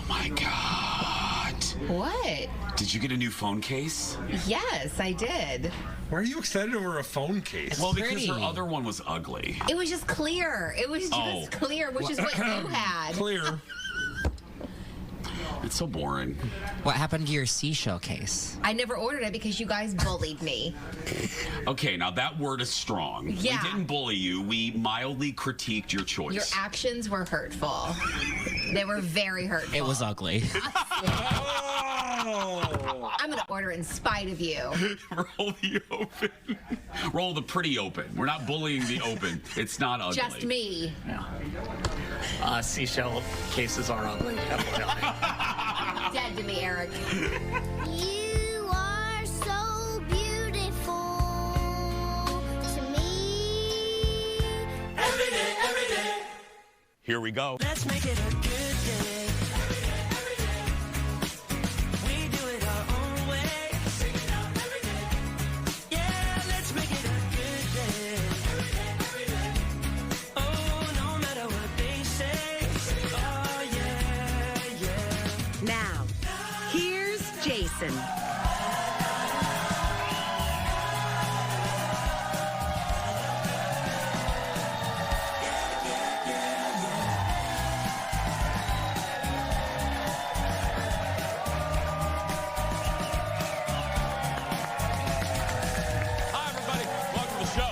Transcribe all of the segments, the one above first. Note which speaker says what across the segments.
Speaker 1: my God.
Speaker 2: What?
Speaker 1: Did you get a new phone case?
Speaker 2: Yes, I did.
Speaker 3: Why are you excited over a phone case?
Speaker 1: Well, because her other one was ugly.
Speaker 2: It was just clear. It was just clear, which is what you had.
Speaker 3: Clear.
Speaker 1: It's so boring.
Speaker 4: What happened to your seashell case?
Speaker 2: I never ordered it because you guys bullied me.
Speaker 1: Okay, now that word is strong.
Speaker 2: Yeah.
Speaker 1: We didn't bully you. We mildly critiqued your choice.
Speaker 2: Your actions were hurtful. They were very hurtful.
Speaker 4: It was ugly.
Speaker 2: I'm going to order in spite of you.
Speaker 1: Roll the open. Roll the pretty open. We're not bullying the open. It's not ugly.
Speaker 2: Just me.
Speaker 5: Yeah. Seashell cases are ugly. Definitely.
Speaker 2: Dead to me, Eric.
Speaker 6: You are so beautiful to me.
Speaker 7: Every day.
Speaker 1: Here we go.
Speaker 7: Let's make it a good day. Every day. We do it our own way. Sing it out every day. Yeah, let's make it a good day. Every day. Oh, no matter what they say. Oh, yeah.
Speaker 8: Now, here's Jason.
Speaker 1: Hi, everybody. Welcome to the show.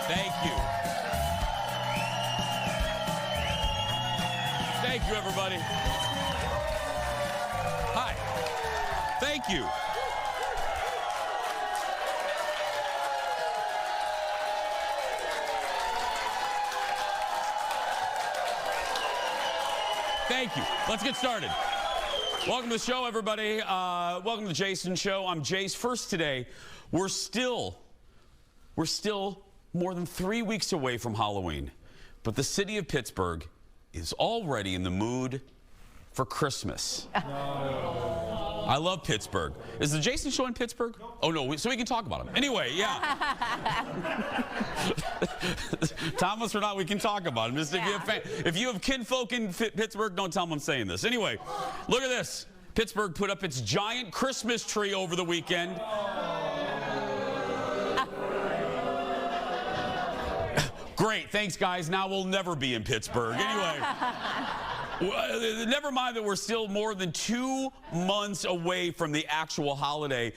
Speaker 1: Thank you. Thank you, everybody. Hi. Thank you. Thank you. Let's get started. Welcome to the show, everybody. Welcome to the Jason Show. I'm Jace. First today, we're still more than 3 weeks away from Halloween, but the city of Pittsburgh is already in the mood for Christmas. I love Pittsburgh. Is the Jason Show in Pittsburgh? Oh, no, so we can talk about him. Anyway, yeah. Thomas or not, we can talk about him. Just if you have kinfolk in Pittsburgh, don't tell them I'm saying this. Anyway, look at this. Pittsburgh put up its giant Christmas tree over the weekend. Great, thanks, guys. Now we'll never be in Pittsburgh. Anyway. Never mind that we're still more than 2 months away from the actual holiday.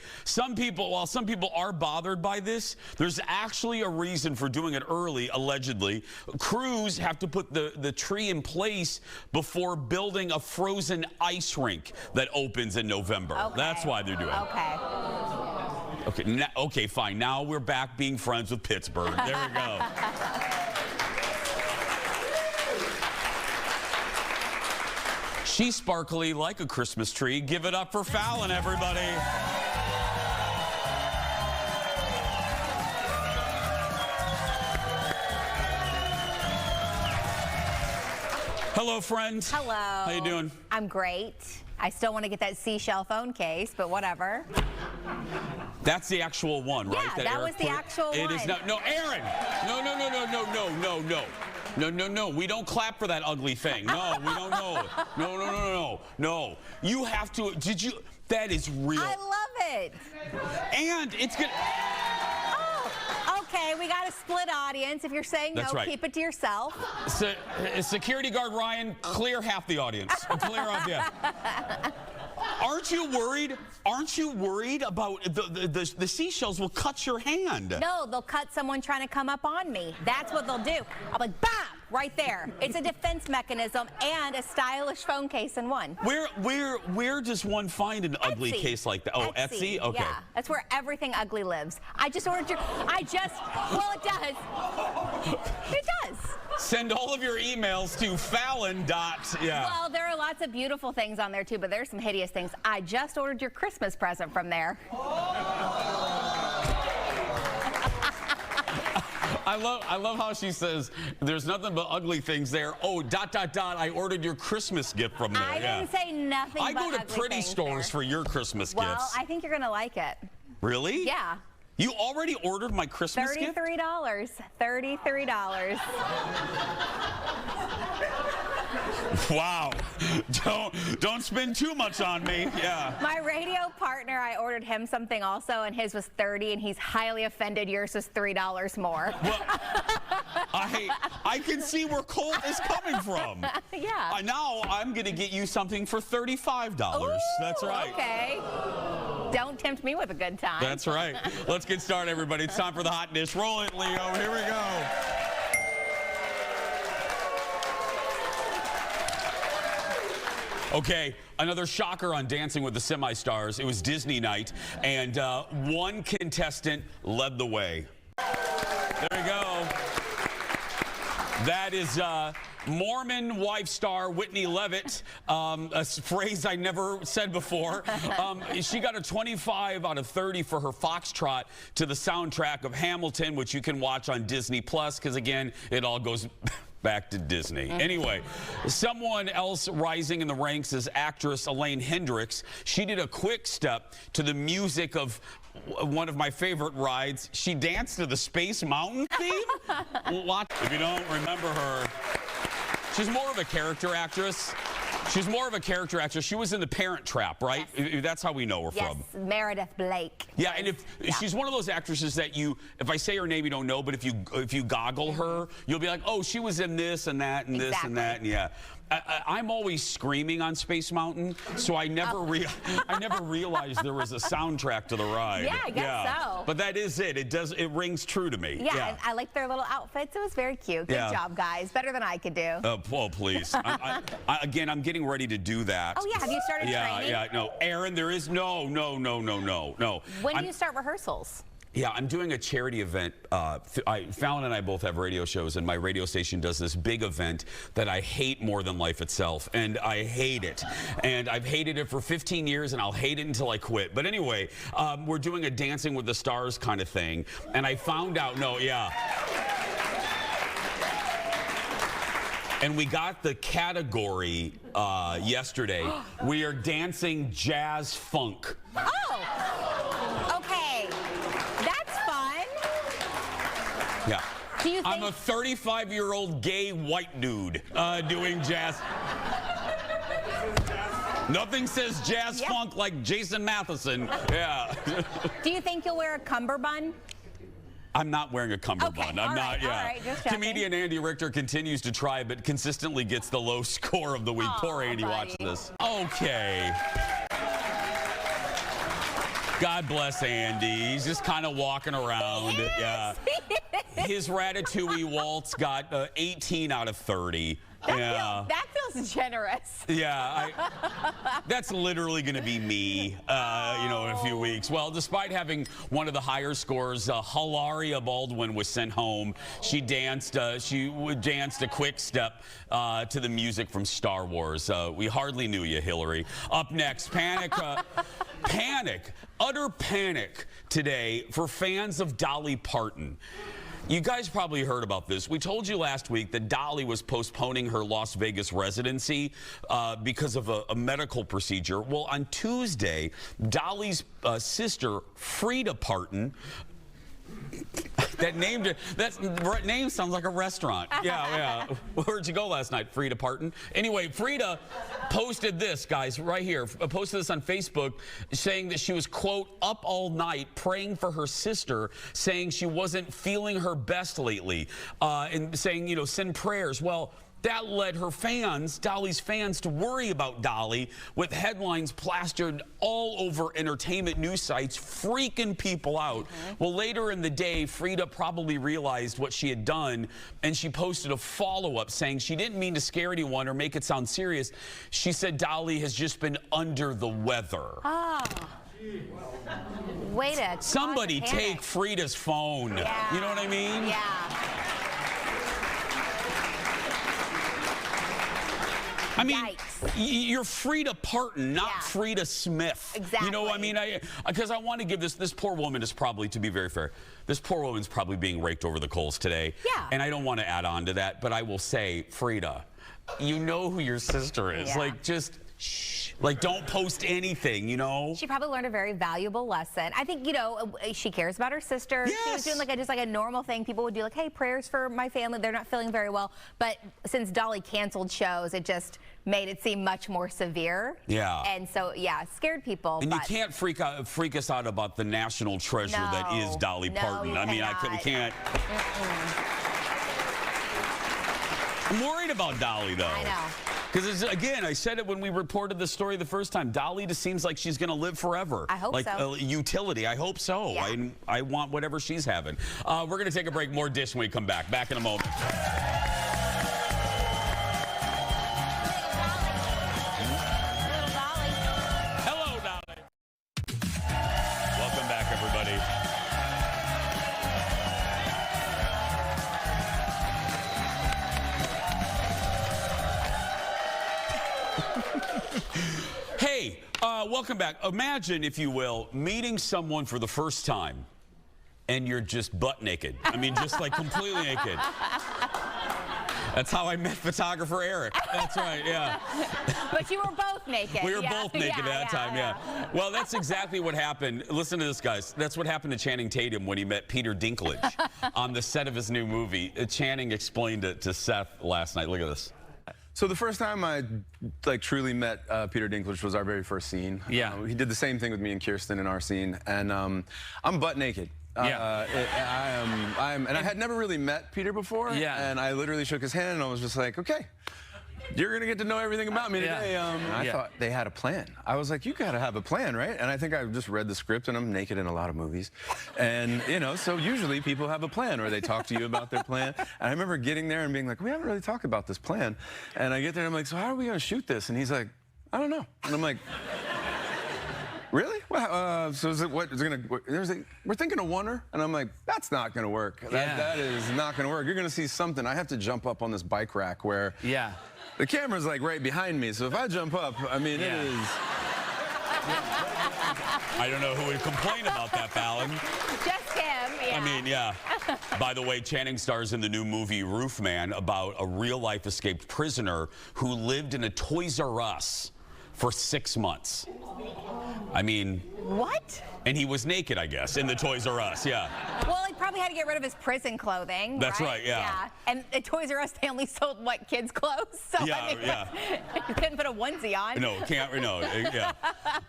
Speaker 1: While some people are bothered by this, there's actually a reason for doing it early, allegedly. Crews have to put the tree in place before building a frozen ice rink that opens in November.
Speaker 9: Okay.
Speaker 1: That's why they're doing it.
Speaker 9: Okay.
Speaker 1: Okay, fine. Now we're back being friends with Pittsburgh. There we go. She's sparkly like a Christmas tree. Give it up for Fallon, everybody. Hello, friend.
Speaker 9: Hello.
Speaker 1: How you doing?
Speaker 9: I'm great. I still want to get that seashell phone case, but whatever.
Speaker 1: That's the actual one, right?
Speaker 9: Yeah, that was the actual one.
Speaker 1: It is not. No, Aaron. No. No. We don't clap for that ugly thing. No, we don't know. No. You have to. Did you? That is real.
Speaker 9: I love it.
Speaker 1: And it's good.
Speaker 9: Oh, okay. We got a split audience. If you're saying
Speaker 1: That's
Speaker 9: no,
Speaker 1: right.
Speaker 9: keep it to yourself.
Speaker 1: Security guard Ryan, clear half the audience. Clear off, yeah. Aren't you worried? Aren't you worried about the seashells will cut your hand?
Speaker 9: No, they'll cut someone trying to come up on me. That's what they'll do. I'll be like, bam, right there. It's a defense mechanism and a stylish phone case in one.
Speaker 1: Where does one find an ugly case like that? Oh, Etsy? Okay.
Speaker 9: Yeah, that's where everything ugly lives. Well, it does. It does.
Speaker 1: Send all of your emails to Fallon.
Speaker 9: Well, there are lots of beautiful things on there too, but there's some hideous things. I just ordered your Christmas present from there.
Speaker 1: I love how she says there's nothing but ugly things there. Oh, ... I ordered your Christmas gift from there.
Speaker 9: I didn't say nothing
Speaker 1: I
Speaker 9: but
Speaker 1: go to
Speaker 9: ugly
Speaker 1: pretty
Speaker 9: things
Speaker 1: stores
Speaker 9: there.
Speaker 1: for your Christmas
Speaker 9: Well,
Speaker 1: gifts.
Speaker 9: I think you're gonna like it.
Speaker 1: Really?
Speaker 9: Yeah.
Speaker 1: You already ordered my Christmas gift?
Speaker 9: $33. $33.
Speaker 1: Wow. Don't spend too much on me. Yeah.
Speaker 9: My radio partner, I ordered him something also, and his was $30, and he's highly offended yours was $3 more.
Speaker 1: Well, I can see where Colt is coming from.
Speaker 9: Yeah.
Speaker 1: Now I'm going to get you something for $35.
Speaker 9: Ooh,
Speaker 1: That's right.
Speaker 9: Okay. Don't tempt me with a good time.
Speaker 1: That's right. Let's get started, everybody. It's time for the hot dish. Roll it, Leo. Here we go. Okay, another shocker on Dancing with the Semi-Stars. It was Disney night, and one contestant led the way. There we go. That is Mormon wife star Whitney Levitt, a phrase I never said before. She got a 25 out of 30 for her foxtrot to the soundtrack of Hamilton, which you can watch on Disney Plus, because again, it all goes back to Disney. Anyway, someone else rising in the ranks is actress Elaine Hendricks. She did a quick step to the music of one of my favorite rides. She danced to the Space Mountain theme. If you don't remember her, she's more of a character actress. She was in The Parent Trap, right?
Speaker 9: Yes.
Speaker 1: That's how we know her from.
Speaker 9: Yes, Meredith Blake.
Speaker 1: Yeah, and if she's one of those actresses that if I say her name, you don't know, but if you goggle her, you'll be like, oh, she was in this and that and this and that, and yeah. I'm always screaming on Space Mountain, so I never realized there was a soundtrack to the ride.
Speaker 9: Yeah, I guess so.
Speaker 1: But that is it. It rings true to me.
Speaker 9: Yeah, I like their little outfits. It was very cute. Good job, guys. Better than I could do.
Speaker 1: Oh, please. Again, I'm getting ready to do that.
Speaker 9: Oh, yeah. Have you started training?
Speaker 1: Yeah. No, Aaron, there is no.
Speaker 9: When do you start rehearsals?
Speaker 1: Yeah, I'm doing a charity event. Fallon and I both have radio shows, and my radio station does this big event that I hate more than life itself, and I hate it. And I've hated it for 15 years, and I'll hate it until I quit. But anyway, we're doing a Dancing with the Stars kind of thing, and I found out, and we got the category yesterday. We are dancing jazz funk.
Speaker 9: Oh, okay. That's fun.
Speaker 1: Yeah.
Speaker 9: Do you think
Speaker 1: I'm a 35-year-old gay white dude doing jazz. Nothing says jazz funk like Jason Matheson. Yeah.
Speaker 9: Do you think you'll wear a cummerbund?
Speaker 1: I'm not wearing a cummerbund.
Speaker 9: Okay,
Speaker 1: I'm not.
Speaker 9: all right, just checking.
Speaker 1: Comedian Andy Richter continues to try, but consistently gets the low score of the week. Poor Andy watching this. Okay. God bless Andy. He's just kind of walking around. Yeah. His Ratatouille waltz got 18 out of 30.
Speaker 9: That feels generous.
Speaker 1: Yeah, that's literally going to be me, in a few weeks. Well, despite having one of the higher scores, Hilaria Baldwin was sent home. She danced a quick step to the music from Star Wars. We hardly knew you, Hillary. Up next, utter panic today for fans of Dolly Parton. You guys probably heard about this. We told you last week that Dolly was postponing her Las Vegas residency because of a medical procedure. Well, on Tuesday, Dolly's sister, Frida Parton, that name sounds like a restaurant. Yeah. Where'd you go last night, Frida Parton? Anyway, Frida posted this, guys, right here. Posted this on Facebook, saying that she was, quote, up all night praying for her sister, saying she wasn't feeling her best lately, and saying, send prayers. Well, that led her fans, Dolly's fans, to worry about Dolly, with headlines plastered all over entertainment news sites, freaking people out. Well, later in the day, Frida probably realized what she had done, and she posted a follow-up saying she didn't mean to scare anyone or make it sound serious. She said Dolly has just been under the weather.
Speaker 9: Oh. Way to
Speaker 1: Somebody take Frida's phone.
Speaker 9: Yeah.
Speaker 1: You know what I mean?
Speaker 9: Yeah.
Speaker 1: I mean, you're Frida Parton, not Frida Smith.
Speaker 9: Exactly.
Speaker 1: You know what I mean? Because I want to give this poor woman is probably, to be very fair, this poor woman's probably being raked over the coals today.
Speaker 9: Yeah.
Speaker 1: And I don't want to add on to that, but I will say, Frida, you know who your sister is.
Speaker 9: Yeah.
Speaker 1: Like, just shh. Like, don't post anything, you know?
Speaker 9: She probably learned a very valuable lesson. I think, you know, she cares about her sister.
Speaker 1: Yes.
Speaker 9: She was doing like just like a normal thing. People would do like, hey, prayers for my family. They're not feeling very well. But since Dolly canceled shows, it just made it seem much more severe.
Speaker 1: Yeah.
Speaker 9: And so, yeah, scared people.
Speaker 1: And you can't freak us out about the national treasure that is Dolly Parton. I mean, we can't. I'm worried about Dolly, though.
Speaker 9: I know.
Speaker 1: Because, again, I said it when we reported the story the first time. Dolly just seems like she's going to live forever.
Speaker 9: I hope so.
Speaker 1: Like utility. I hope so.
Speaker 9: Yeah.
Speaker 1: I want whatever she's having. We're going to take a break. More Dish when we come back. Back in a moment. Hello, Dolly. Welcome back, everybody. Hey, welcome back. Imagine, if you will, meeting someone for the first time and you're just butt naked. I mean, just like completely naked. That's how I met photographer Eric. That's right, yeah.
Speaker 9: But you were both naked.
Speaker 1: We were both naked at that time, yeah. Well, that's exactly what happened. Listen to this, guys. That's what happened to Channing Tatum when he met Peter Dinklage on the set of his new movie. Channing explained it to Seth last night. Look at this.
Speaker 10: So the first time I truly met Peter Dinklage was our very first scene.
Speaker 5: Yeah.
Speaker 10: He did the same thing with me and Kirsten in our scene, and I'm butt naked.
Speaker 5: Yeah.
Speaker 10: And I had never really met Peter before.
Speaker 5: Yeah.
Speaker 10: And I literally shook his hand and I was just like, okay, you're gonna get to know everything about me today. And I thought they had a plan. I was like, you gotta have a plan, right? And I think I just read the script, and I'm naked in a lot of movies. And you know, so usually people have a plan, or they talk to you about their plan. And I remember getting there and being like, we haven't really talked about this plan. And I get there and I'm like, so how are we gonna shoot this? And he's like, I don't know. And I'm like, really? Well, so is it what is it gonna? We're thinking a oneer, and I'm like, that's not gonna work. That is not gonna work. You're gonna see something. I have to jump up on this bike rack where the camera's like right behind me. So if I jump up, I mean, it is.
Speaker 1: I don't know who would complain about that, Fallon.
Speaker 9: Just him, yeah.
Speaker 1: I mean, yeah. By the way, Channing stars in the new movie Roof Man about a real-life escaped prisoner who lived in a Toys R Us for 6 months. I mean...
Speaker 9: What?
Speaker 1: And he was naked, I guess, in the Toys R Us, yeah.
Speaker 9: Well, he probably had to get rid of his prison clothing.
Speaker 1: That's right, yeah.
Speaker 9: And at Toys R Us, they only sold, what, kids' clothes? So,
Speaker 1: Yeah,
Speaker 9: I mean,
Speaker 1: yeah.
Speaker 9: You couldn't put a onesie on.
Speaker 1: No, can't, no, yeah.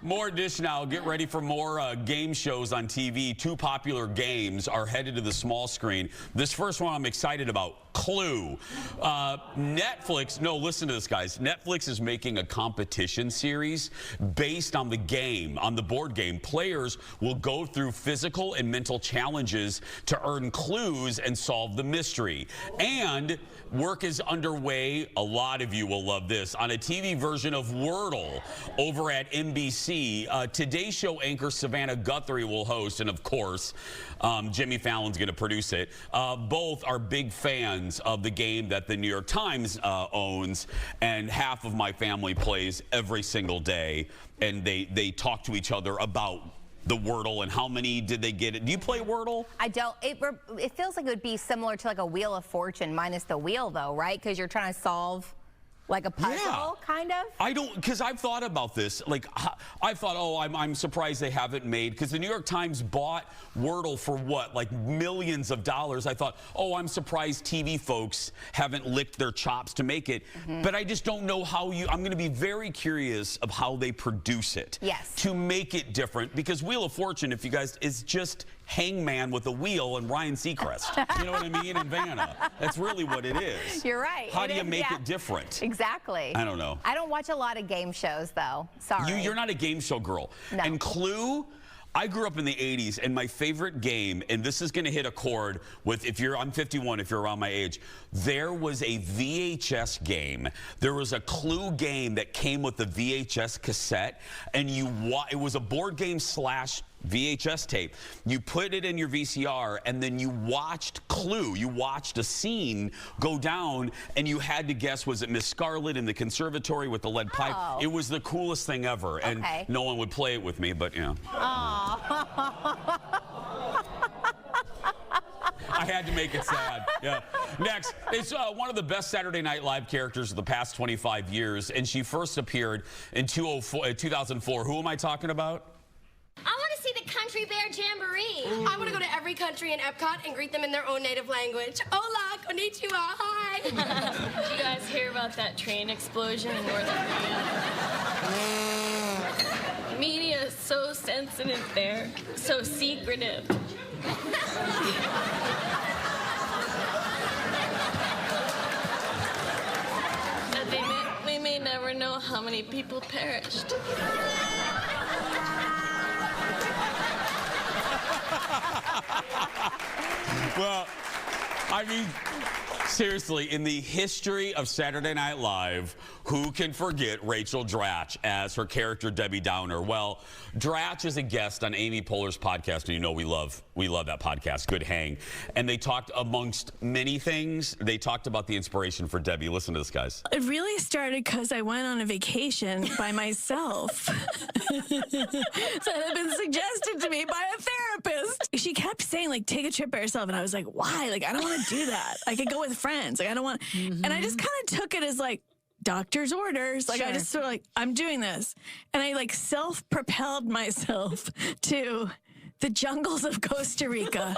Speaker 1: More Dish now. Get ready for more game shows on TV. 2 popular games are headed to the small screen. This first one I'm excited about, Clue. Netflix, no, listen to this, guys. Netflix is making a competition series based on the game, on the board game. Players will go through physical and mental challenges to earn clues and solve the mystery. And work is underway, a lot of you will love this, on a TV version of Wordle over at NBC. Today Show anchor Savannah Guthrie will host, and of course, Jimmy Fallon's going to produce it. Both are big fans of the game that the New York Times owns, and half of my family plays every single day, and they talk to each other about the Wordle and how many did they get it. Do you play Wordle?
Speaker 9: I don't. It feels like it would be similar to like a Wheel of Fortune minus the wheel, though, right? Because you're trying to solve like a puzzle, kind of?
Speaker 1: I don't, because I've thought about this. Like, I thought, oh, I'm surprised they haven't made, because the New York Times bought Wordle for what, like millions of dollars. I thought, oh, I'm surprised TV folks haven't licked their chops to make it. But I just don't know how I'm going to be very curious of how they produce it.
Speaker 9: Yes.
Speaker 1: To make it different, because Wheel of Fortune, if you guys, is just Hangman with a wheel and Ryan Seacrest. You know what I mean? And Vanna. That's really what it is.
Speaker 9: You're right.
Speaker 1: How do you make it different?
Speaker 9: Exactly.
Speaker 1: I don't know.
Speaker 9: I don't watch a lot of game shows, though. Sorry.
Speaker 1: You're not a game show girl.
Speaker 9: No.
Speaker 1: And Clue, I grew up in the 80s, and my favorite game, and this is going to hit a chord with, I'm 51, if you're around my age, there was a VHS game. There was a Clue game that came with the VHS cassette, and it was a board game / VHS tape. You put it in your VCR, and then you watched Clue. You watched a scene go down, and you had to guess, was it Miss Scarlet in the conservatory with the lead pipe? It was the coolest thing ever, and no one would play it with me, but yeah. I had to make it sad. Yeah. Next, it's one of the best Saturday Night Live characters of the past 25 years, and she first appeared in 2004. Who am I talking about?
Speaker 6: I want to see the Country Bear Jamboree.
Speaker 11: I want to go to every country in Epcot and greet them in their own native language. Hola, konnichiwa, hi.
Speaker 12: Did you guys hear about that train explosion in North Korea? Media is so sensitive there, so secretive. That we may never know how many people perished.
Speaker 1: Well, I mean, seriously, in the history of Saturday Night Live, who can forget Rachel Dratch as her character Debbie Downer? Well, Dratch is a guest on Amy Poehler's podcast, and you know we love that podcast, Good Hang. And they talked, amongst many things, they talked about the inspiration for Debbie. Listen to this, guys.
Speaker 12: It really started because I went on a vacation by myself. So it had been suggested to me by a therapist. She kept saying, like, take a trip by yourself. And I was like, why? Like, I don't want to do that. I could go with friends. Like, I don't want. And I just kind of took it as, like, doctor's orders. Like, I just sort of like, I'm doing this. And I like self-propelled myself to the jungles of Costa Rica.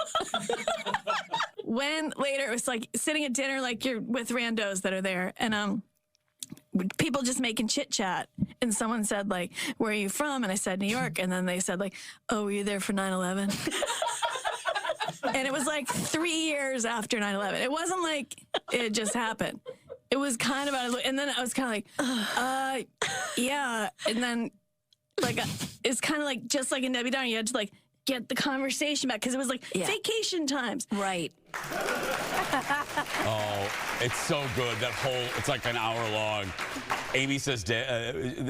Speaker 12: When later it was like sitting at dinner, like you're with randos that are there, and people just making chit chat. And someone said, like, where are you from? And I said, New York. And then they said, like, oh, were you there for 9/11? And it was like 3 years after 9/11. It wasn't like it just happened. It was kind of out of the, and then I was kind of like, yeah. And then, like, it's kind of like, just like in Debbie Downer, you had to, like, get the conversation back, because it was, like, vacation times.
Speaker 2: Right.
Speaker 1: Oh, it's so good. That whole, it's like an hour long. Amy says,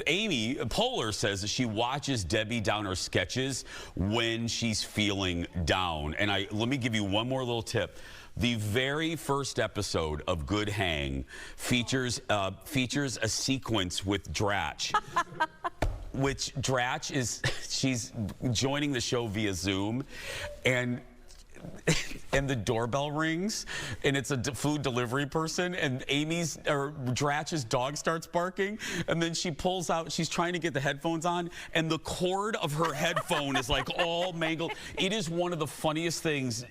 Speaker 1: Amy Poehler says that she watches Debbie Downer sketches when she's feeling down. And let me give you one more little tip. The very first episode of Good Hang features a sequence with Dratch, which Dratch she's joining the show via Zoom, and the doorbell rings, and it's a food delivery person, and Dratch's dog starts barking, and then she pulls out, she's trying to get the headphones on, and the cord of her headphone is like all mangled. It is one of the funniest things.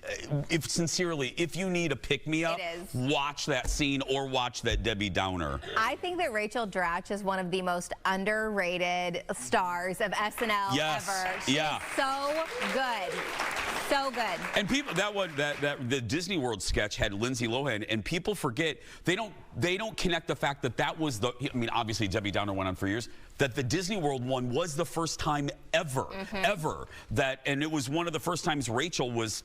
Speaker 1: If you need a pick-me-up, watch that scene or watch that Debbie Downer.
Speaker 9: I think that Rachel Dratch is one of the most underrated stars of SNL ever. She's so good. So good.
Speaker 1: And people, the Disney World sketch had Lindsay Lohan, and people forget, they don't connect the fact that was I mean, obviously Debbie Downer went on for years, that the Disney World one was the first time ever, and it was one of the first times Rachel was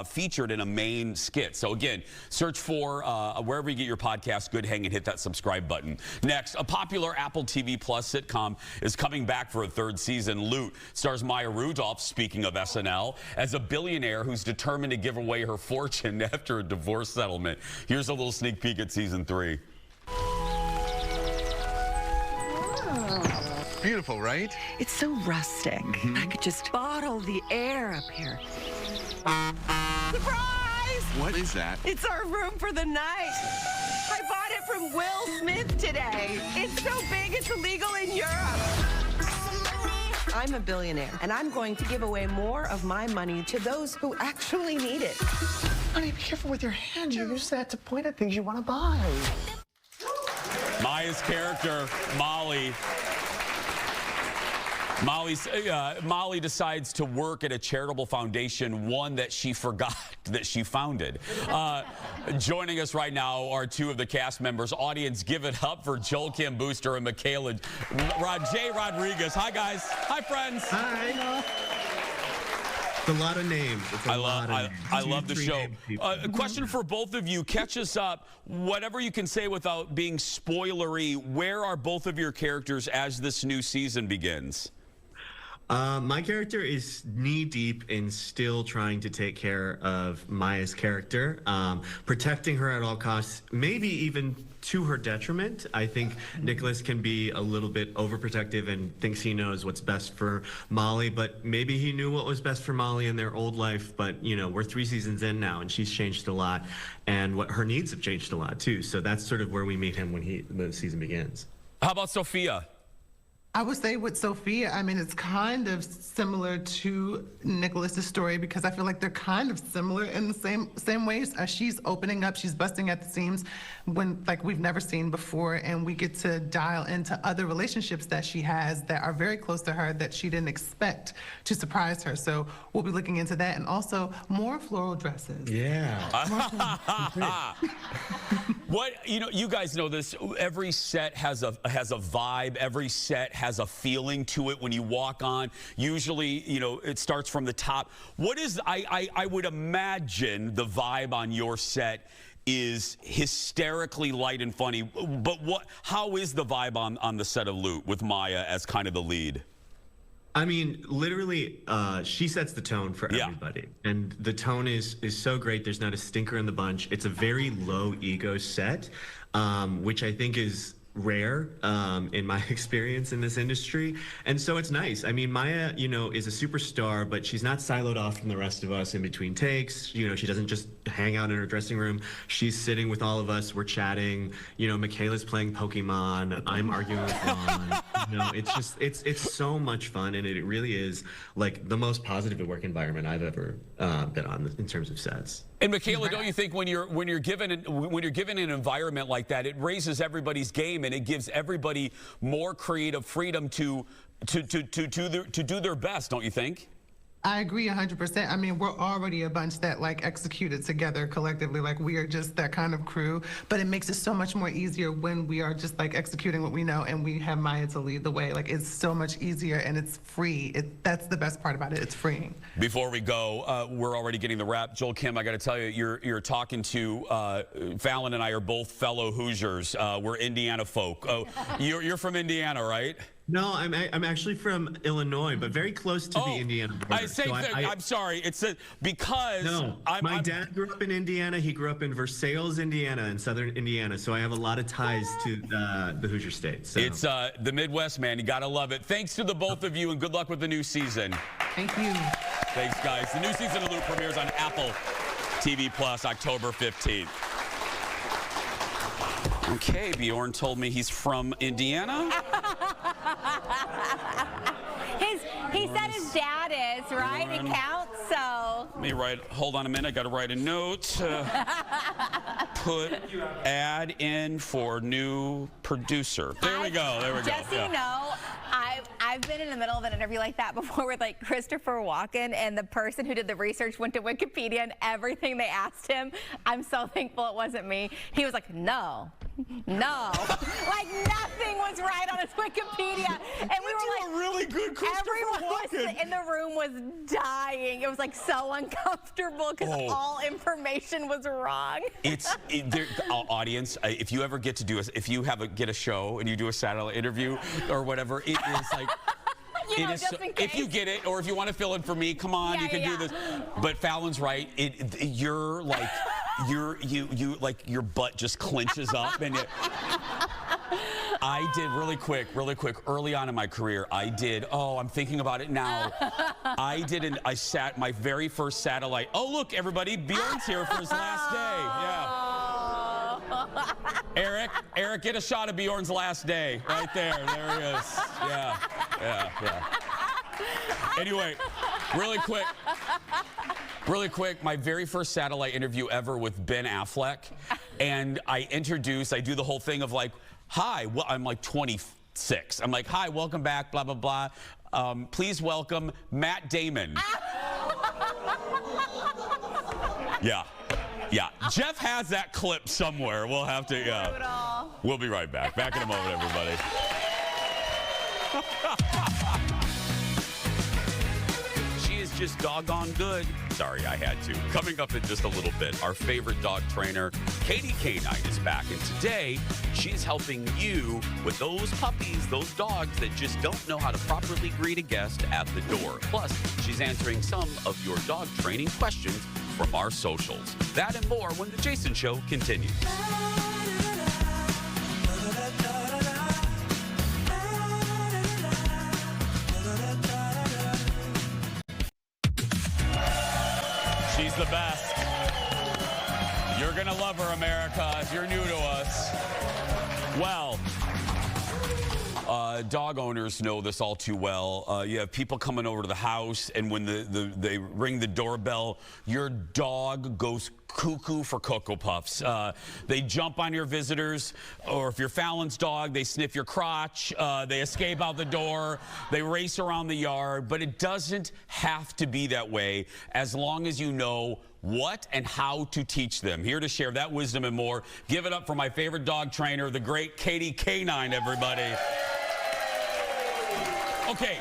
Speaker 1: featured in a main skit. So again, search for wherever you get your podcast, Good Hang, and hit that subscribe button. Next, a popular Apple TV Plus sitcom is coming back for a third season. Loot stars Maya Rudolph, speaking of SNL, as a billionaire who's determined to give away her fortune after a divorce settlement. Here's a little sneak peek at season 3.
Speaker 13: Beautiful, right?
Speaker 8: It's so rustic. I could just bottle the air up here. Surprise!
Speaker 13: What is that?
Speaker 8: It's our room for the night. I bought it from Will Smith today. It's so big, it's illegal in Europe. I'm a billionaire, and I'm going to give away more of my money to those who actually need it.
Speaker 13: Honey, be careful with your hands. You use that to point at things you want to buy.
Speaker 1: Maya's character, Molly. Molly decides to work at a charitable foundation, one that she forgot that she founded. Joining us right now are two of the cast members. Audience, give it up for Joel Kim Booster and Michaela J. Rodriguez. Hi, guys. Hi, friends.
Speaker 14: Hi. It's a lot of names. I
Speaker 1: love the show. A question for both of you. Catch us up. Whatever you can say without being spoilery, where are both of your characters as this new season begins?
Speaker 14: My character is knee-deep in still trying to take care of Maya's character, protecting her at all costs, maybe even to her detriment. I think Nicholas can be a little bit overprotective and thinks he knows what's best for Molly, but maybe he knew what was best for Molly in their old life, but, you know, we're 3 seasons in now, and she's changed a lot, and what her needs have changed a lot, too. So that's sort of where we meet him when the season begins.
Speaker 1: How about Sophia?
Speaker 13: I would say with Sophia, I mean, it's kind of similar to Nicholas's story because I feel like they're kind of similar in the same ways. She's opening up, she's busting at the seams when like we've never seen before, and we get to dial into other relationships that she has that are very close to her that she didn't expect to surprise her. So we'll be looking into that, and also more floral dresses.
Speaker 14: Yeah.
Speaker 1: What, you know, you guys know this. Every set has a vibe. Every set has a feeling to it when you walk on. Usually, you know, it starts from the top. What is, I would imagine the vibe on your set is hysterically light and funny. But how is the vibe on the set of Loot with Maya as kind of the lead?
Speaker 14: I mean, literally, she sets the tone for everybody. And the tone is so great. There's not a stinker in the bunch. It's a very low ego set, which I think is rare in my experience in this industry. And so it's nice. I mean, Maya, you know, is a superstar, but she's not siloed off from the rest of us in between takes. You know, she doesn't just hang out in her dressing room. She's sitting with all of us. We're chatting. You know, Michaela's playing Pokemon. I'm arguing with Ron. You know, it's just, it's so much fun. And it really is like the most positive work environment I've ever been on in terms of sets.
Speaker 1: And Michaela, don't you think when you're given an environment like that, it raises everybody's game and it gives everybody more creative freedom to do their best, don't you think?
Speaker 13: I agree 100%. I mean, we're already a bunch that like executed together collectively. Like we are just that kind of crew, but it makes it so much more easier when we are just like executing what we know and we have Maya to lead the way. Like it's so much easier and it's free. That's the best part about it. It's freeing.
Speaker 1: Before we go, we're already getting the wrap. Joel, Kim, I got to tell you, you're talking to Fallon and I are both fellow Hoosiers. We're Indiana folk. Oh, you're from Indiana, right?
Speaker 14: No, I'm actually from Illinois, but very close to the Indiana border.
Speaker 1: I'm sorry. It's because
Speaker 14: my dad grew up in Indiana. He grew up in Versailles, Indiana, in southern Indiana. So I have a lot of ties to the Hoosier State. So.
Speaker 1: It's the Midwest, man. You gotta love it. Thanks to the both of you, and good luck with the new season.
Speaker 13: Thank you.
Speaker 1: Thanks, guys. The new season of Loop premieres on Apple TV Plus October 15th. Okay, Bjorn told me he's from Indiana.
Speaker 9: He said his dad is, right? It counts, so.
Speaker 1: Let me hold on a minute. I got to write a note. Put ad in for new producer. There we go.
Speaker 9: Just so you know, I've been in the middle of an interview like that before with like Christopher Walken, and the person who did the research went to Wikipedia and everything they asked him. I'm so thankful it wasn't me. He was like, no. Like nothing was right on his Wikipedia. And we were like,
Speaker 1: a really good Christopher
Speaker 9: everyone in the room was dying. It was like so uncomfortable because all information was wrong.
Speaker 1: Audience, if you ever get to get a show and you do a satellite interview or whatever, it is like. If you get it, or if you want to fill in for me, come on, you can do this. But Fallon's right. You're like, your butt just clinches up, and I did really quick, early on in my career. I'm thinking about it now. I sat my very first satellite. Oh, look, everybody, Bjorn's here for his last day. Yeah. Eric, get a shot of Bjorn's last day. Right there. There he is. Yeah. Anyway, really quick, my very first satellite interview ever with Ben Affleck. And I do the whole thing of like, hi, well, I'm like 26. I'm like, hi, welcome back, blah, blah, blah. Please welcome Matt Damon. Yeah, Jeff has that clip somewhere. We'll have to, We'll be right back. Back in a moment, everybody. She is just doggone good. Sorry, I had to. Coming up in just a little bit, our favorite dog trainer, Katie K9, is back. And today, she's helping you with those puppies, those dogs that just don't know how to properly greet a guest at the door. Plus, she's answering some of your dog training questions from our socials. That and more when The Jason Show continues. She's the best. You're going to love her, America, if you're new to us. Well, dog owners know this all too well. You have people coming over to the house, and when they ring the doorbell, your dog goes cuckoo for Cocoa Puffs. They jump on your visitors, or if you're Fallon's dog, they sniff your crotch. They escape out the door. They race around the yard. But it doesn't have to be that way as long as you know what and how to teach them. Here to share that wisdom and more, give it up for my favorite dog trainer, the great Katie K9, everybody. Okay.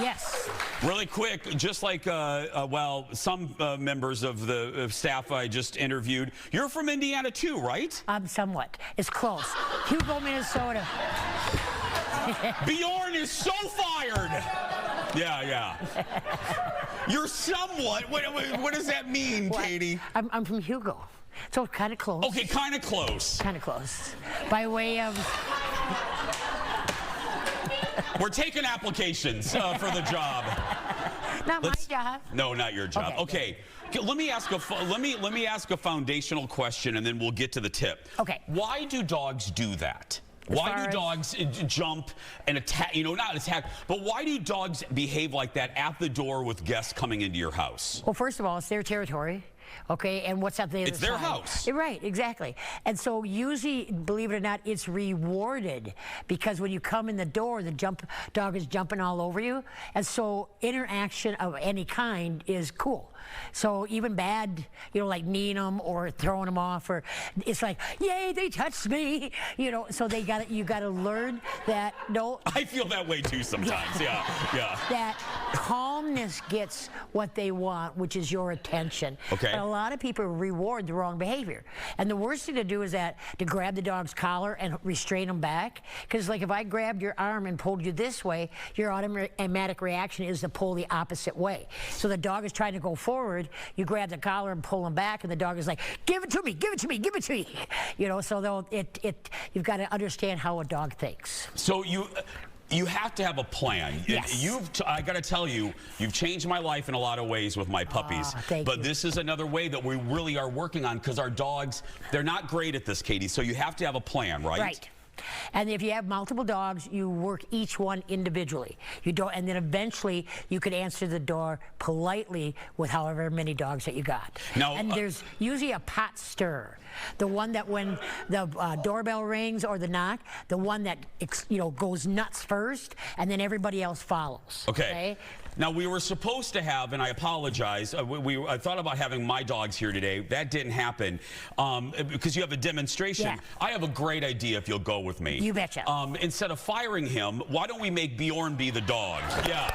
Speaker 15: Yes.
Speaker 1: Really quick, just like, some members of the staff I just interviewed, you're from Indiana too, right?
Speaker 15: Somewhat. It's close. Hugo, Minnesota.
Speaker 1: Bjorn is so fired. Yeah. You're somewhat. What does that mean, Katie?
Speaker 15: I'm from Hugo, so kind of close.
Speaker 1: Okay, kind of close.
Speaker 15: Kind of close. By way of...
Speaker 1: We're taking applications for the job.
Speaker 15: Not my job.
Speaker 1: No, not your job. Okay. Let me ask a foundational question, and then we'll get to the tip.
Speaker 15: Okay.
Speaker 1: Why do dogs do that? Why do dogs jump and attack? Not attack, but why do dogs behave like that at the door with guests coming into your house?
Speaker 15: Well, first of all, it's their territory. Okay, and what's up the other side?
Speaker 1: It's their house.
Speaker 15: Right, exactly. And so usually, believe it or not, it's rewarded because when you come in the door, the dog is jumping all over you. And so interaction of any kind is cool. So even bad, like kneeing them or throwing them off, or it's like, yay, they touched me, so you got to learn that, no.
Speaker 1: I feel that way too sometimes, yeah.
Speaker 15: That calmness gets what they want, which is your attention.
Speaker 1: Okay.
Speaker 15: But a lot of people reward the wrong behavior. And the worst thing to do is to grab the dog's collar and restrain them back. Because like if I grabbed your arm and pulled you this way, your automatic reaction is to pull the opposite way. So the dog is trying to go forward, you grab the collar and pull him back, and the dog is like, give it to me, give it to me, give it to me. So you've got to understand how a dog thinks.
Speaker 1: So you have to have a plan.
Speaker 15: Yes.
Speaker 1: I got to tell you, you've changed my life in a lot of ways with my puppies. But this is another way that we really are working on because our dogs, they're not great at this, Katie. So you have to have a plan, right?
Speaker 15: Right. And if you have multiple dogs, you work each one individually. And then eventually you could answer the door politely with however many dogs that you got.
Speaker 1: Now,
Speaker 15: and there's usually a pot stirrer. The one that when the doorbell rings or the knock, the one that goes nuts first, and then everybody else follows.
Speaker 1: Okay. Now, we were supposed to have, and I apologize, I thought about having my dogs here today. That didn't happen because you have a demonstration.
Speaker 15: Yeah.
Speaker 1: I have a great idea if you'll go with me.
Speaker 15: You betcha.
Speaker 1: Instead of firing him, why don't we make Bjorn be the dog? Yeah.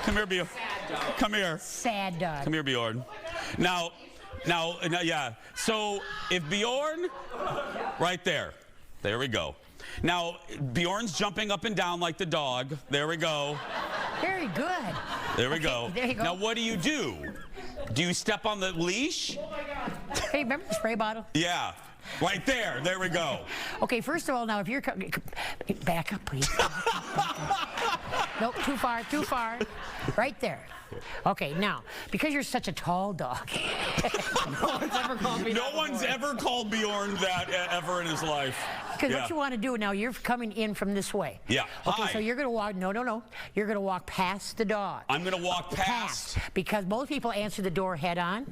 Speaker 1: Come here, Bjorn. Come here.
Speaker 15: Sad dog.
Speaker 1: Come here, Bjorn. Now, yeah. So if Bjorn, right there we go. Now, Bjorn's jumping up and down like the dog. There we go.
Speaker 15: Very good.
Speaker 1: There we go.
Speaker 15: There you go.
Speaker 1: Now, what do you do? Do you step on the leash?
Speaker 15: Hey, remember the spray bottle?
Speaker 1: Yeah. Right there. There we go.
Speaker 15: Okay, first of all, now if you're... Back up, please. Nope, too far. Right there. Okay, now, because you're such a tall dog...
Speaker 1: No one's ever called Bjorn that ever in his life.
Speaker 15: Because what you want to do now, you're coming in from this way.
Speaker 1: Yeah.
Speaker 15: Okay,
Speaker 1: Hi.
Speaker 15: so you're going to walk, no. You're going to walk past the dog.
Speaker 1: I'm going to walk past.
Speaker 15: Because most people answer the door head on.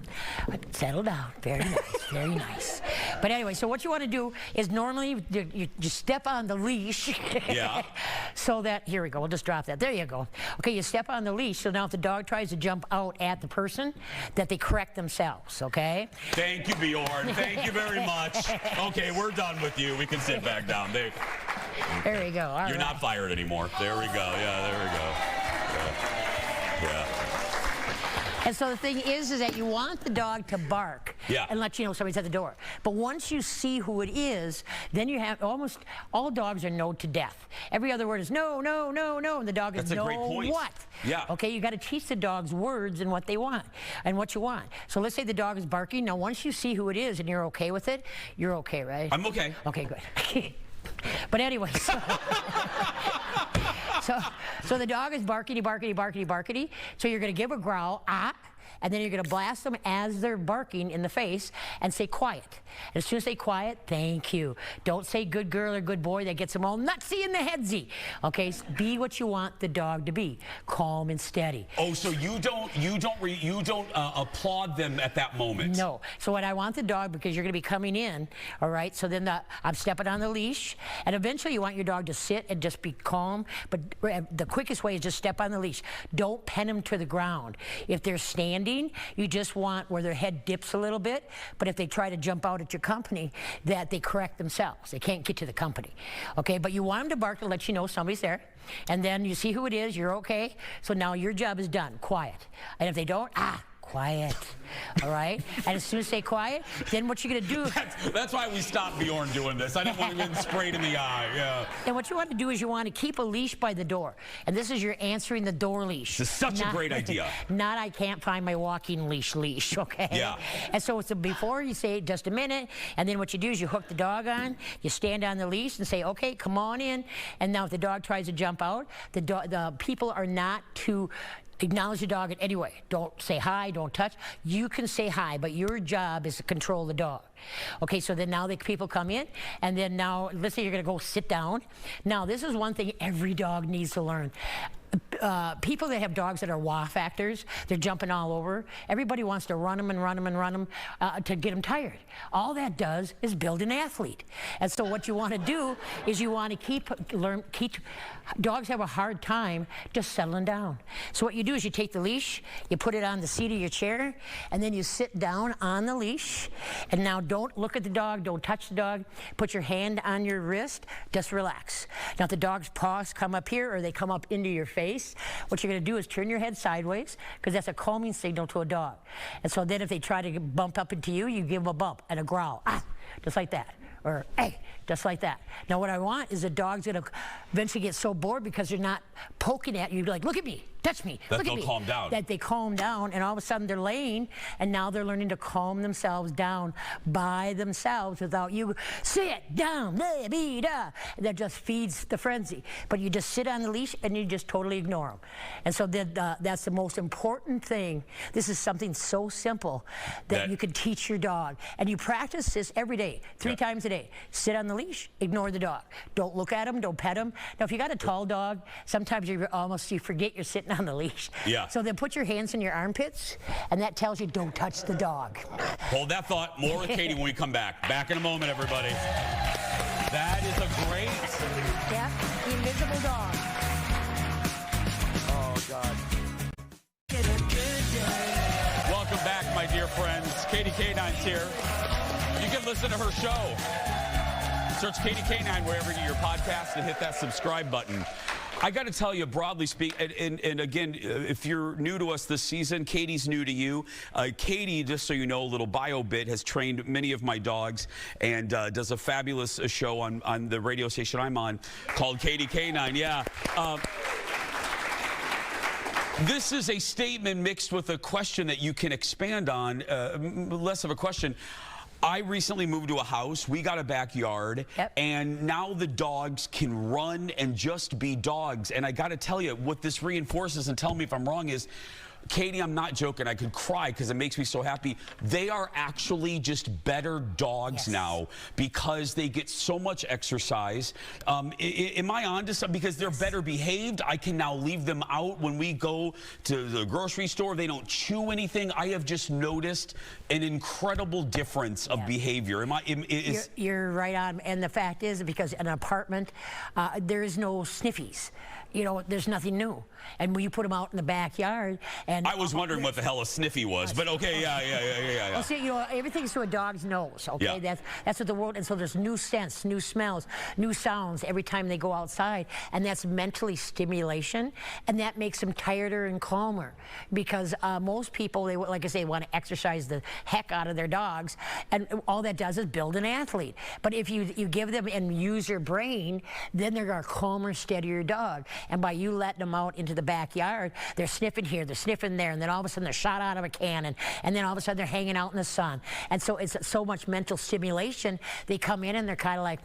Speaker 15: Settle down. Very nice, very nice. But anyway, so what you want to do is normally you step on the leash.
Speaker 1: Yeah.
Speaker 15: So that, here we go, we'll just drop that. There you go. Okay, you step on the leash, so now if the dog tries to jump out at the person, that they correct themselves, okay?
Speaker 1: Thank you, Bjorn. Thank you very much. Okay, we're done with you. We can sit back down. There
Speaker 15: we go. All
Speaker 1: You're
Speaker 15: right.
Speaker 1: not fired anymore. There we go. Yeah, there we go. Yeah.
Speaker 15: And so the thing is that you want the dog to bark and let you know somebody's at the door. But once you see who it is, then you have almost all dogs are no to death. Every other word is no, no, no, no, and the dog is
Speaker 1: That's a
Speaker 15: no
Speaker 1: great point.
Speaker 15: what.
Speaker 1: Yeah.
Speaker 15: Okay, you got to teach the dogs words and what they want and what you want. So let's say the dog is barking. Now once you see who it is and you're okay with it, you're okay, right?
Speaker 1: I'm okay.
Speaker 15: Okay, good. But anyway, so the dog is barkity, barkity, barkity, barkity. So you're going to give a growl, and then you're going to blast them as they're barking in the face and say quiet. And as soon as they quiet, thank you. Don't say good girl or good boy. That gets them all nutsy in the headsy. Okay, be what you want the dog to be, calm and steady.
Speaker 1: Oh, so you don't applaud them at that moment?
Speaker 15: No. So what I want the dog, because you're going to be coming in, all right, so then I'm stepping on the leash, and eventually you want your dog to sit and just be calm, but the quickest way is just step on the leash. Don't pen them to the ground. If they're standing, you just want where their head dips a little bit, but if they try to jump out at your company, that they correct themselves. They can't get to the company. Okay, but you want them to bark to let you know somebody's there, and then you see who it is, you're okay, so now your job is done, quiet. And if they don't, quiet, all right? And as soon as they say quiet, then what you're gonna do...
Speaker 1: That's why we stopped Bjorn doing this. I didn't want him getting sprayed in the eye, yeah.
Speaker 15: And what you want to do is you want to keep a leash by the door. And this is your answering the door leash.
Speaker 1: This is such a great idea.
Speaker 15: Not I can't find my walking leash, okay?
Speaker 1: Yeah.
Speaker 15: And so it's before you say just a minute, and then what you do is you hook the dog on, you stand on the leash and say, okay, come on in. And now if the dog tries to jump out, the people are not to acknowledge the dog in any way. Don't say hi, don't touch. You can say hi, but your job is to control the dog. Okay, so then now the people come in, and then now, let's say you're gonna go sit down. Now, this is one thing every dog needs to learn. People that have dogs that are wow factors, they're jumping all over. Everybody wants to run them and run them and run them to get them tired. All that does is build an athlete. And so what you want to do is you want to keep dogs have a hard time just settling down. So what you do is you take the leash, you put it on the seat of your chair, and then you sit down on the leash. And now don't look at the dog, don't touch the dog. Put your hand on your wrist, just relax. Now if the dog's paws come up here or they come up into your face, what you're going to do is turn your head sideways, because that's a calming signal to a dog. And so then if they try to bump up into you, you give them a bump and a growl, just like that. Or, hey, just like that. Now what I want is the dog's going to eventually get so bored because they're not poking at you, like, look at me, touch me, look at me.
Speaker 1: That they'll calm down.
Speaker 15: That they calm down, and all of a sudden they're laying, and now they're learning to calm themselves down by themselves without you. Sit down, that just feeds the frenzy. But you just sit on the leash and you just totally ignore them. And so that's the most important thing. This is something so simple that you can teach your dog. And you practice this every day, 3 times a day. Sit on the leash, ignore the dog. Don't look at him, don't pet him. Now, if you got a tall dog, sometimes you forget you're sitting on the leash.
Speaker 1: Yeah.
Speaker 15: So then put your hands in your armpits, and that tells you don't touch the dog.
Speaker 1: Hold that thought. More with Katie when we come back. Back in a moment, everybody. That is a great...
Speaker 15: Yeah, the invisible dog.
Speaker 1: Oh, God. Welcome back, my dear friends. Katie K9's here. You can listen to her show. Search Katie K9 wherever you get your podcast and hit that subscribe button. I got to tell you, broadly speaking, and again, if you're new to us this season, Katie's new to you. Katie, just so you know, a little bio bit, has trained many of my dogs and does a fabulous show on the radio station I'm on called Katie K9. Yeah. This is a statement mixed with a question that you can expand on, less of a question. I recently moved to a house. We got a backyard, and now the dogs can run and just be dogs. And I got to tell you, what this reinforces, and tell me if I'm wrong, is Katie, I'm not joking. I could cry because it makes me so happy. They are actually just better dogs now because they get so much exercise. Am I on to something? Because they're better behaved. I can now leave them out when we go to the grocery store. They don't chew anything. I have just noticed an incredible difference of behavior.
Speaker 15: You're right on. And the fact is, because in an apartment, there is no sniffies. You know, there's nothing new. And when you put them out in the backyard, and
Speaker 1: I was wondering what the hell a sniffy was, but okay, yeah.
Speaker 15: Well, see, you know, everything's through a dog's nose. Okay, that's what the world. And so there's new scents, new smells, new sounds every time they go outside, and that's mentally stimulation, and that makes them tireder and calmer. Because most people, they like I say, want to exercise the heck out of their dogs, and all that does is build an athlete. But if you give them and use your brain, then they're a calmer, steadier dog. And by you letting them out into the backyard, they're sniffing here, they're sniffing there, and then all of a sudden they're shot out of a cannon, and then all of a sudden they're hanging out in the sun. And so it's so much mental stimulation. They come in and they're kind of like,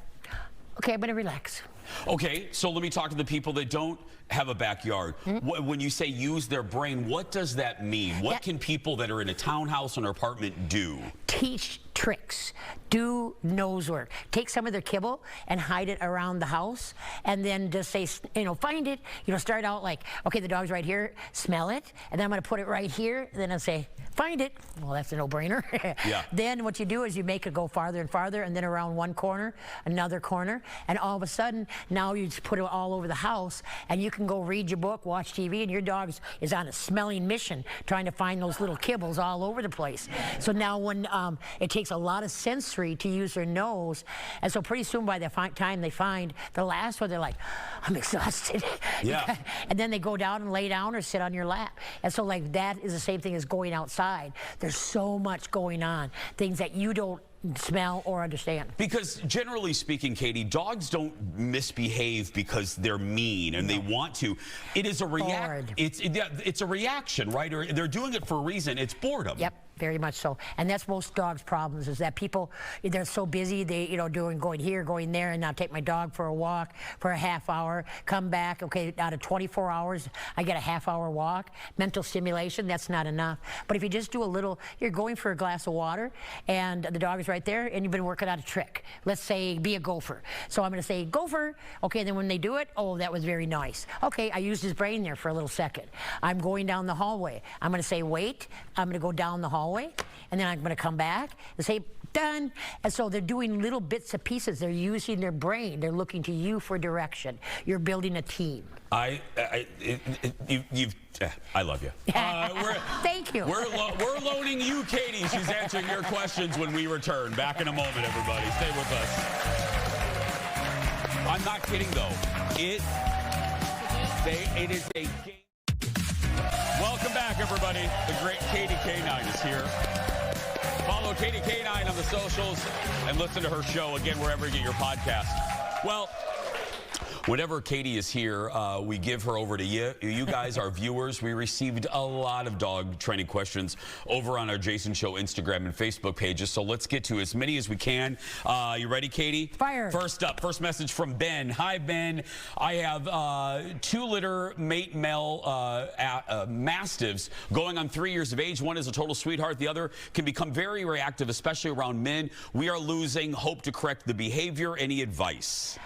Speaker 15: okay, I'm going to relax.
Speaker 1: Okay, so let me talk to the people that don't have a backyard. When you say use their brain, what does that mean? What can people that are in a townhouse or an apartment do?
Speaker 15: Teach tricks, do nose work. Take some of their kibble and hide it around the house, and then just say, you know, find it. You know, start out like, okay, the dog's right here, smell it, and then I'm going to put it right here, and then I'll say, find it. Well, that's a no-brainer. Then what you do is you make it go farther and farther, and then around one corner, another corner, and all of a sudden, now you just put it all over the house, and you can go read your book, watch TV, and your dog is on a smelling mission trying to find those little kibbles all over the place. So now when it takes a lot of sensory to use their nose, and so pretty soon by the time they find the last one, they're like, I'm exhausted. And then they go down and lay down or sit on your lap. And so like that is the same thing as going outside. There's so much going on, things that you don't smell or understand.
Speaker 1: Because generally speaking, Katie, dogs don't misbehave because they're mean and they want to. It is a it's a reaction, right? Or they're doing it for a reason. It's boredom.
Speaker 15: Yep. Very much so. And that's most dogs' problems, is that people, they're so busy, they, you know, going here, going there, and now take my dog for a walk for a half hour, come back, okay, out of 24 hours, I get a half-hour walk. Mental stimulation, that's not enough. But if you just do a little, you're going for a glass of water, and the dog is right there, and you've been working out a trick. Let's say, be a gopher. So I'm going to say, gopher. Okay, then when they do it, oh, that was very nice. Okay, I used his brain there for a little second. I'm going down the hallway. I'm going to say, wait. I'm going to go down the hallway. And then I'm going to come back and say, done. And so they're doing little bits and pieces. They're using their brain. They're looking to you for direction. You're building a team.
Speaker 1: I love you.
Speaker 15: Thank you.
Speaker 1: We're loaning you, Katie. She's answering your questions when we return. Back in a moment, everybody. Stay with us. I'm not kidding, though. It is a game. Welcome back, everybody. The great Katie K9 is here. Follow Katie K9 on the socials and listen to her show, again, wherever you get your podcast. Well, whenever Katie is here, we give her over to you. You guys, our viewers. We received a lot of dog training questions over on our Jason Show Instagram and Facebook pages, so let's get to as many as we can. You ready, Katie?
Speaker 15: Fire.
Speaker 1: First up, first message from Ben. Hi, Ben. I have 2-litter mate male mastiffs going on 3 years of age. One is a total sweetheart. The other can become very reactive, especially around men. We are losing hope to correct the behavior. Any advice?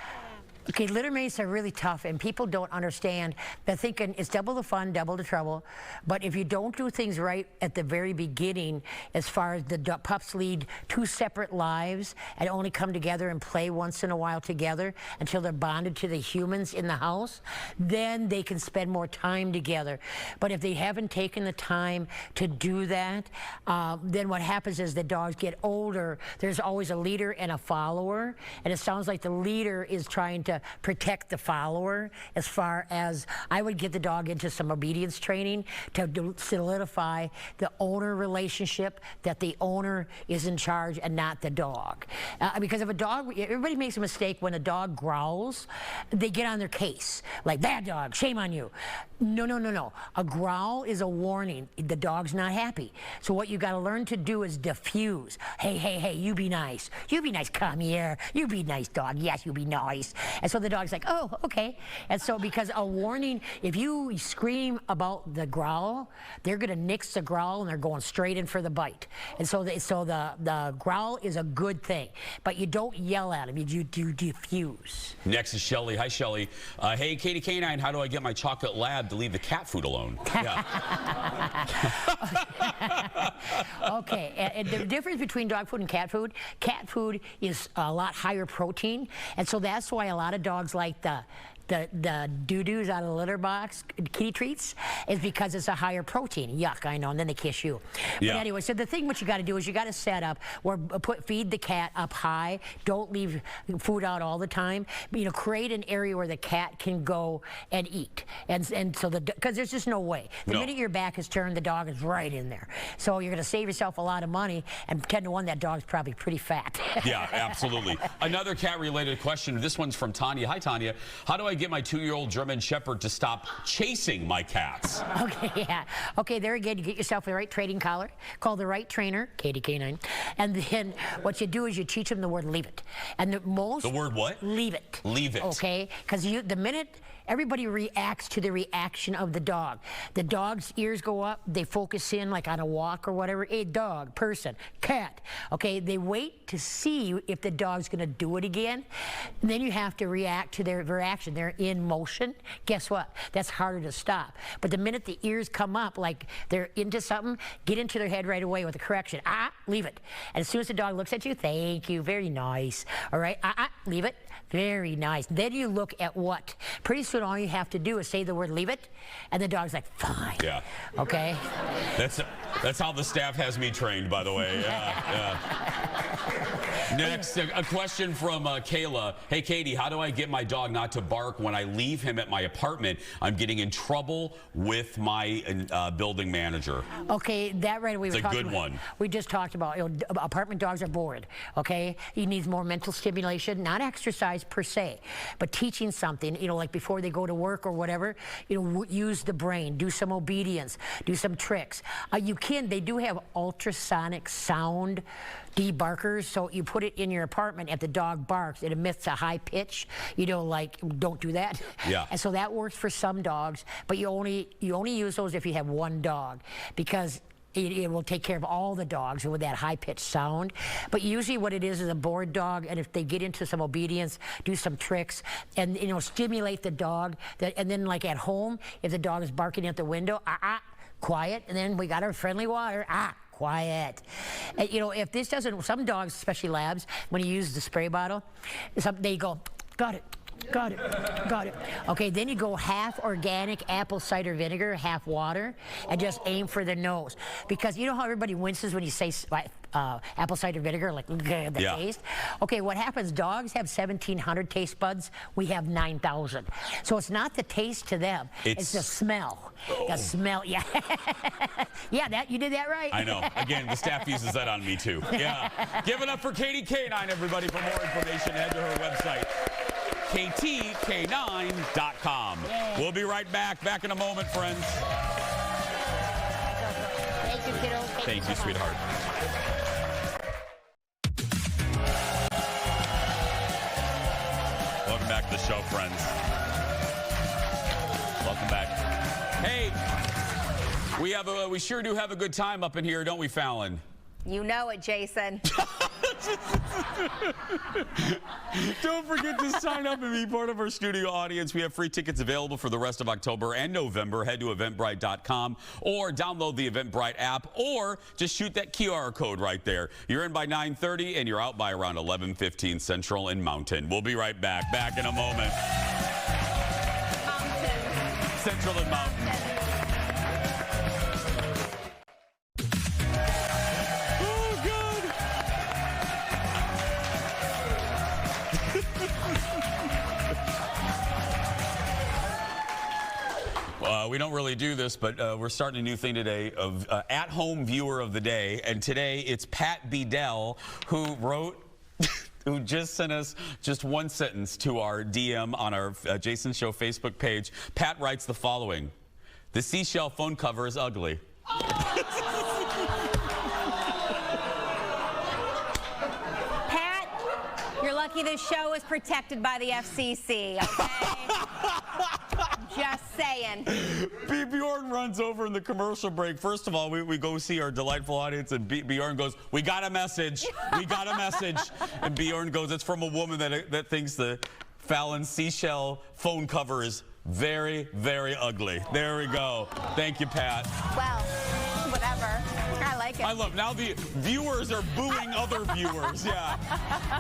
Speaker 15: Okay, litter mates are really tough, and people don't understand. They're thinking it's double the fun, double the trouble. But if you don't do things right at the very beginning, as far as the pups lead 2 separate lives and only come together and play once in a while together until they're bonded to the humans in the house, then they can spend more time together. But if they haven't taken the time to do that, then what happens is the dogs get older. There's always a leader and a follower, and it sounds like the leader is trying to protect the follower. As far as I would get the dog into some obedience training to solidify the owner relationship, that the owner is in charge and not the dog. Because if a dog, everybody makes a mistake when a dog growls, they get on their case. Like, bad dog, shame on you. No, no, no, no. A growl is a warning. The dog's not happy. So what you got to learn to do is diffuse. Hey, hey, hey, you be nice. You be nice, come here. You be nice, dog. Yes, you be nice. And so the dog's like, oh, okay. And so because a warning, if you scream about the growl, they're going to nix the growl and they're going straight in for the bite. And so the growl is a good thing, but you don't yell at them. You diffuse.
Speaker 1: Next is Shelly. Hi, Shelly. Hey, Katie Canine, how do I get my chocolate lab to leave the cat food alone? Yeah.
Speaker 15: Okay, and the difference between dog food and cat food is a lot higher protein, and so that's why a lot of dogs like the doo-doos out of the litter box, kitty treats, is because it's a higher protein. Yuck, I know, and then they kiss you.
Speaker 1: Yeah.
Speaker 15: But anyway, so the thing what you got to do is you got to set up where feed the cat up high. Don't leave food out all the time. You know, create an area where the cat can go and eat, and so because there's just no way. The minute your back is turned, the dog is right in there. So you're going to save yourself a lot of money, and 10 to 1, that dog's probably pretty fat.
Speaker 1: Yeah, absolutely. Another cat-related question. This one's from Tanya. Hi, Tanya. How do I get my 2-year-old German Shepherd to stop chasing my cats?
Speaker 15: Okay, yeah. Okay, there again, you get yourself the right trading collar, call the right trainer, Katie Canine, and then what you do is you teach them the word leave it. And the
Speaker 1: word what?
Speaker 15: Leave it.
Speaker 1: Leave it.
Speaker 15: Okay, because the minute everybody reacts to the reaction of the dog. The dog's ears go up, they focus in like on a walk or whatever. A dog, person, cat. Okay, they wait to see if the dog's going to do it again. And then you have to react to their reaction. They're in motion. Guess what? That's harder to stop. But the minute the ears come up like they're into something, get into their head right away with a correction. Leave it. And as soon as the dog looks at you, thank you, very nice. All right, leave it. Very nice. Then you look at what? Pretty soon all you have to do is say the word leave it, and the dog's like, fine.
Speaker 1: Yeah.
Speaker 15: Okay?
Speaker 1: That's how the staff has me trained, by the way. Yeah. Next, a question from Kayla. Hey, Katie, how do I get my dog not to bark when I leave him at my apartment? I'm getting in trouble with my building manager.
Speaker 15: Okay, that right away.
Speaker 1: It's a good one.
Speaker 15: We just talked about, apartment dogs are bored, okay? He needs more mental stimulation, not exercise per se, but teaching something, like before they go to work or whatever, use the brain, do some obedience, do some tricks. They do have ultrasonic sound debarkers, so you put it in your apartment. If the dog barks, it emits a high pitch. Like, don't do that.
Speaker 1: Yeah.
Speaker 15: And so that works for some dogs, but you only use those if you have one dog, because it will take care of all the dogs with that high-pitched sound. But usually what it is a bored dog, and if they get into some obedience, do some tricks, and stimulate the dog. And then like at home, if the dog is barking at the window, quiet, and then we got our friendly water, quiet. And, if this doesn't, some dogs, especially labs, when you use the spray bottle, they go, got it. Got it. Got it. Okay, then you go half organic apple cider vinegar, half water, and just aim for the nose. Because you know how everybody winces when you say apple cider vinegar, like the taste? Okay, what happens, dogs have 1,700 taste buds. We have 9,000. So it's not the taste to them. It's the smell. The smell, yeah. Yeah, you did that right.
Speaker 1: I know. Again, the staff uses that on me, too. Yeah. Give it up for Katie Canine, everybody. For more information, head to her website, ktk9.com. We'll be right back. Back in a moment, friends.
Speaker 15: Thank you, kiddo.
Speaker 1: Thank you, sweetheart. Welcome back to the show, friends. Welcome back. Hey, we sure do have a good time up in here, don't we, Fallon?
Speaker 9: You know it, Jason.
Speaker 1: Don't forget to sign up and be part of our studio audience. We have free tickets available for the rest of October and November. Head to eventbrite.com or download the Eventbrite app, or just shoot that QR code right there. You're in by 9:30 and you're out by around 11:15 Central and Mountain. We'll be right back. Back in a moment.
Speaker 9: Mountain.
Speaker 1: Central and Mountain. We don't really do this, but we're starting a new thing today of at-home viewer of the day. And today it's Pat Bedell, who who just sent us just one sentence to our DM on our Jason Show Facebook page. Pat writes the following: "The seashell phone cover is ugly."
Speaker 9: Pat, you're lucky this show is protected by the FCC, okay? Just saying.
Speaker 1: Bjorn runs over in the commercial break. First of all, we go see our delightful audience, and Bjorn goes, "We got a message. We got a message." And Bjorn goes, "It's from a woman that thinks the Fallon seashell phone cover is very, very ugly." There we go. Thank you, Pat.
Speaker 9: Well, whatever. I like it.
Speaker 1: I love now the viewers are booing other viewers. Yeah.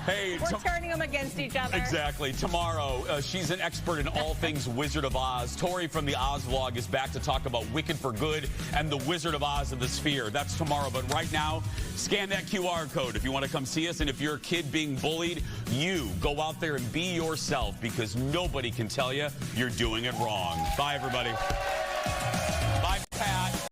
Speaker 1: Hey,
Speaker 9: we're turning them against each other.
Speaker 1: Exactly. Tomorrow, she's an expert in all things Wizard of Oz. Tori from the Oz Vlog is back to talk about Wicked for Good and the Wizard of Oz of the Sphere. That's tomorrow. But right now, scan that QR code if you want to come see us. And if you're a kid being bullied, you go out there and be yourself, because nobody can tell you you're doing it wrong. Bye, everybody.